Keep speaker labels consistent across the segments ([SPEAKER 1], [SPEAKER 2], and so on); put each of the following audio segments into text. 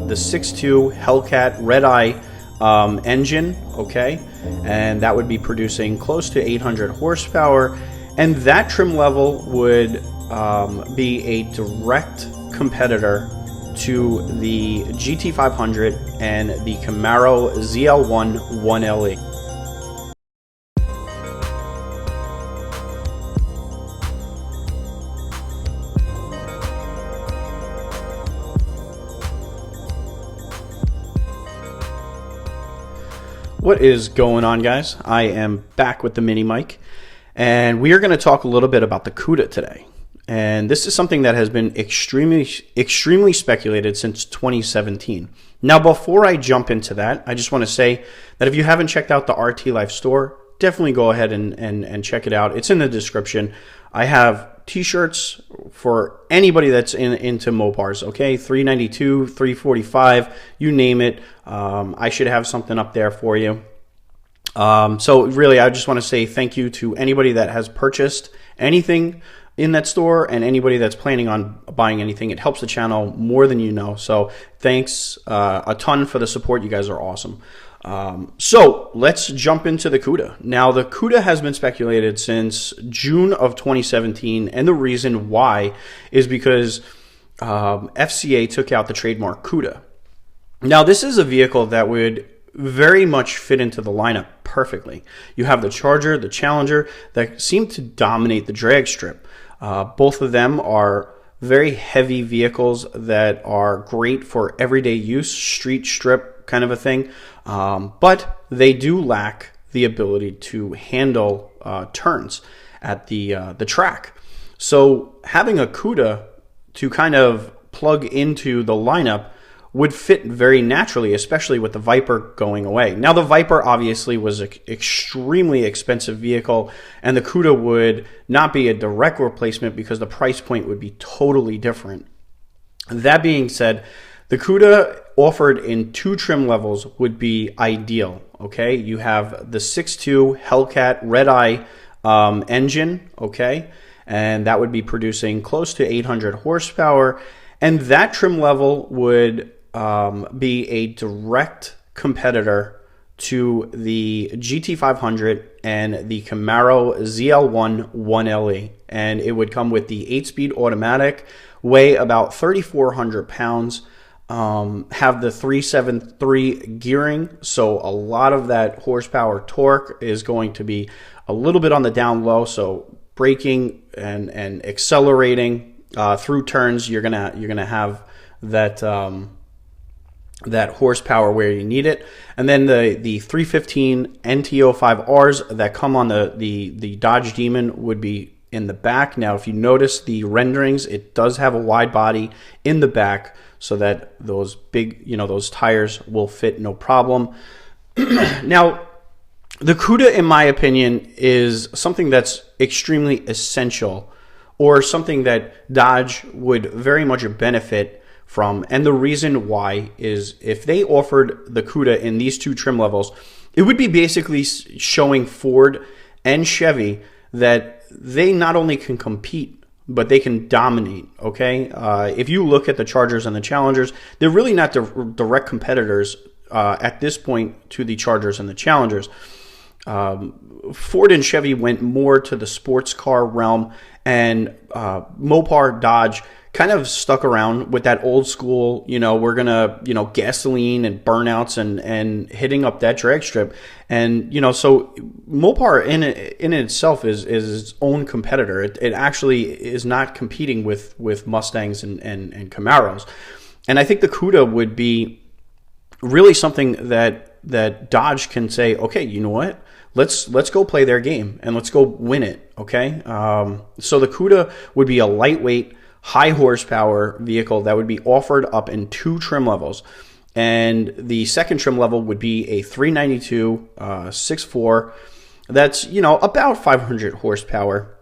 [SPEAKER 1] the 6.2 Hellcat redeye engine, okay, and that would be producing close to 800 horsepower, and that trim level would be a direct competitor to the GT500 and the Camaro ZL1 1LE. What is going on, guys? I am back with the mini mic, and we are going to talk a little bit about the Cuda today. And this is something that has been extremely speculated since 2017. Now, before I jump into that, I just want to say that if you haven't checked out the RT Life store, definitely go ahead and check it out. It's in the description. I have t-shirts for anybody that's into Mopars, okay? $392, $345, you name it. I should have something up there for you. So really, I just want to say thank you to anybody that has purchased anything in that store and anybody that's planning on buying anything. It helps the channel more than you know. So thanks a ton for the support. You guys are awesome. So let's jump into the Cuda. Now, the Cuda has been speculated since June of 2017, and the reason why is because FCA took out the trademark Cuda. Now, this is a vehicle that would very much fit into the lineup perfectly. You have the Charger, the Challenger that seem to dominate the drag strip. Both of them are very heavy vehicles that are great for everyday use, street strip kind of a thing, but they do lack the ability to handle turns at the track. So having a Cuda to kind of plug into the lineup would fit very naturally, especially with the Viper going away. Now, the Viper obviously was an extremely expensive vehicle, and the Cuda would not be a direct replacement because the price point would be totally different. That being said, the Cuda offered in two trim levels would be ideal, okay? You have the 6.2 Hellcat redeye engine, okay? And that would be producing close to 800 horsepower, and that trim level would be a direct competitor to the GT500 and the Camaro ZL1 1LE, and it would come with the 8-speed automatic, weigh about 3,400 pounds, have the 373 gearing, so a lot of that horsepower torque is going to be a little bit on the down low, so braking and accelerating through turns, you're gonna have that that horsepower where you need it. And then the 315 NT05Rs that come on the Dodge Demon would be in the back. Now, if you notice the renderings, it does have a wide body in the back so that those big, those tires will fit no problem. Now, the Cuda, in my opinion, is something that's extremely essential, or something that Dodge would very much benefit from. And the reason why is if they offered the Cuda in these two trim levels, it would be basically showing Ford and Chevy that they not only can compete, but they can dominate, okay? If you look at the Chargers and the Challengers, they're really not direct competitors at this point to the Chargers and the Challengers. Ford and Chevy went more to the sports car realm, and Mopar, Dodge kind of stuck around with that old school, we're gonna, gasoline and burnouts and hitting up that drag strip. And, so Mopar in itself is its own competitor. It actually is not competing with Mustangs and Camaros. And I think the Cuda would be really something that Dodge can say, okay, you know what? Let's go play their game and let's go win it, okay? So the Cuda would be a lightweight, high horsepower vehicle that would be offered up in two trim levels. And the second trim level would be a 392 6.4 that's, about 500 horsepower.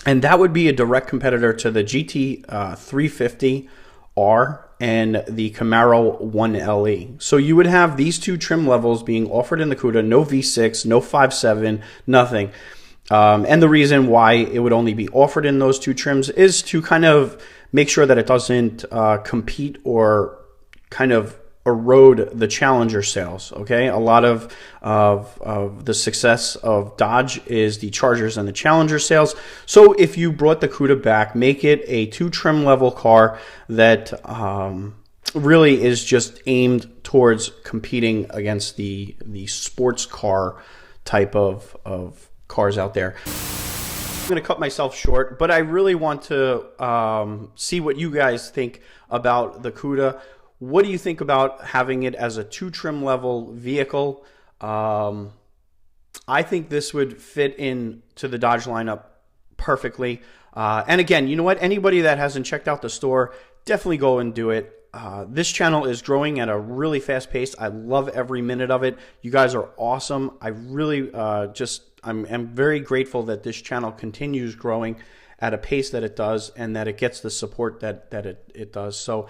[SPEAKER 1] And that would be a direct competitor to the GT350 R and the Camaro 1LE. So you would have these two trim levels being offered in the Cuda, no V6, no 5.7, nothing. And the reason why it would only be offered in those two trims is to kind of make sure that it doesn't compete or kind of erode the Challenger sales. Okay, a lot of the success of Dodge is the Chargers and the Challenger sales. So if you brought the Cuda back, make it a 2 trim level car that really is just aimed towards competing against the sports car type of cars out there. I'm going to cut myself short, but I really want to see what you guys think about the Cuda. What do you think about having it as a 2 trim level vehicle? I think this would fit into the Dodge lineup perfectly. And again, you know what? Anybody that hasn't checked out the store, definitely go and do it. This channel is growing at a really fast pace. I love every minute of it. You guys are awesome. I really I'm very grateful that this channel continues growing at a pace that it does, and that it gets the support that it does. So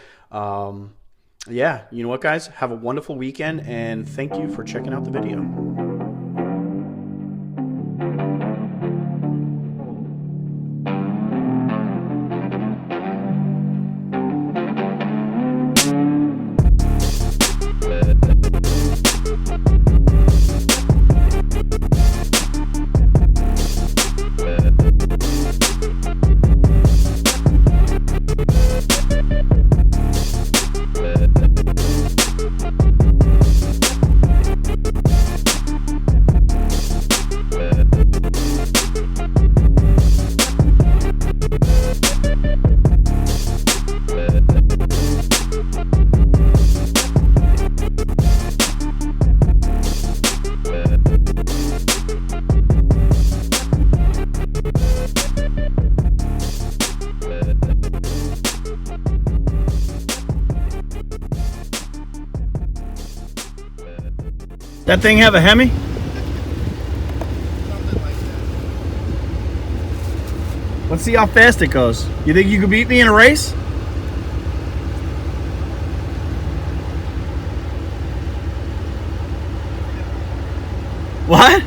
[SPEAKER 1] yeah, you know what, guys? Have a wonderful weekend, and thank you for checking out the video. That thing have a Hemi?
[SPEAKER 2] Something like that.
[SPEAKER 1] Let's see how fast it goes. You think you could beat me in a race? What?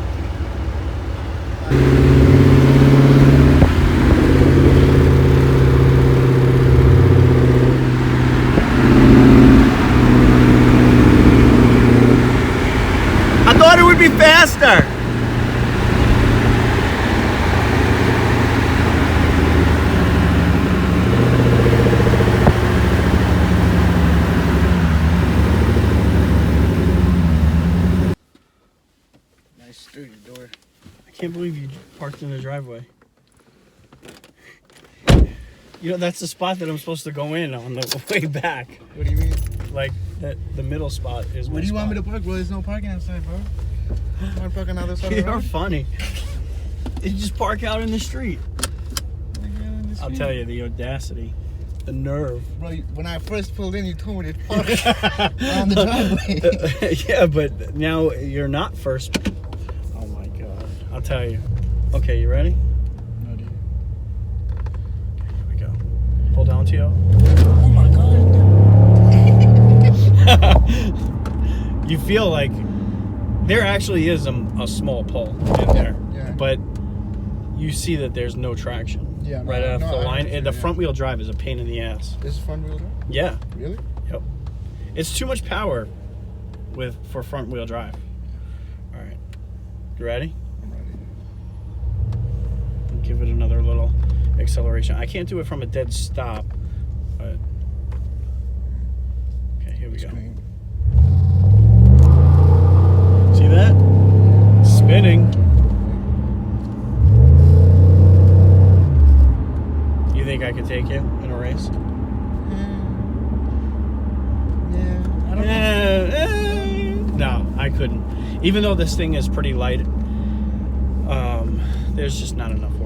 [SPEAKER 1] I thought it would be faster.
[SPEAKER 2] Nice sturdy door.
[SPEAKER 1] I can't believe you parked in the driveway. You know, that's the spot that I'm supposed to go in on the way back.
[SPEAKER 2] What do you mean?
[SPEAKER 1] Like, the middle spot is my
[SPEAKER 2] Where do you want me
[SPEAKER 1] spot.
[SPEAKER 2] to park, bro? There's no parking outside, bro. You want to park on the other side of the
[SPEAKER 1] You're
[SPEAKER 2] road?
[SPEAKER 1] funny. You just park out in the street. I'll
[SPEAKER 2] I'll
[SPEAKER 1] tell you, the audacity, the nerve.
[SPEAKER 2] Bro, when I first pulled in, you told me to park on the driveway.
[SPEAKER 1] Yeah, but now you're not first. Oh my God. I'll tell you. Okay, you ready?
[SPEAKER 2] No, dude.
[SPEAKER 1] Here we go. Pull down, Tio.
[SPEAKER 2] Oh my God.
[SPEAKER 1] You feel like there actually is a small pull in there,
[SPEAKER 2] Yeah.
[SPEAKER 1] but you see that there's no traction.
[SPEAKER 2] Yeah,
[SPEAKER 1] right off the line. And the
[SPEAKER 2] yeah.
[SPEAKER 1] front wheel drive is a pain in the ass.
[SPEAKER 2] This is front wheel drive?
[SPEAKER 1] Yeah.
[SPEAKER 2] Really?
[SPEAKER 1] Yep. It's too much power for front wheel drive. All right. You ready?
[SPEAKER 2] I'm ready.
[SPEAKER 1] Give it another little acceleration. I can't do it from a dead stop, but okay, here we go.
[SPEAKER 2] Screen.
[SPEAKER 1] See that? Spinning. You think I could take you in a race?
[SPEAKER 2] Yeah, I don't know.
[SPEAKER 1] No, I couldn't. Even though this thing is pretty light, there's just not enough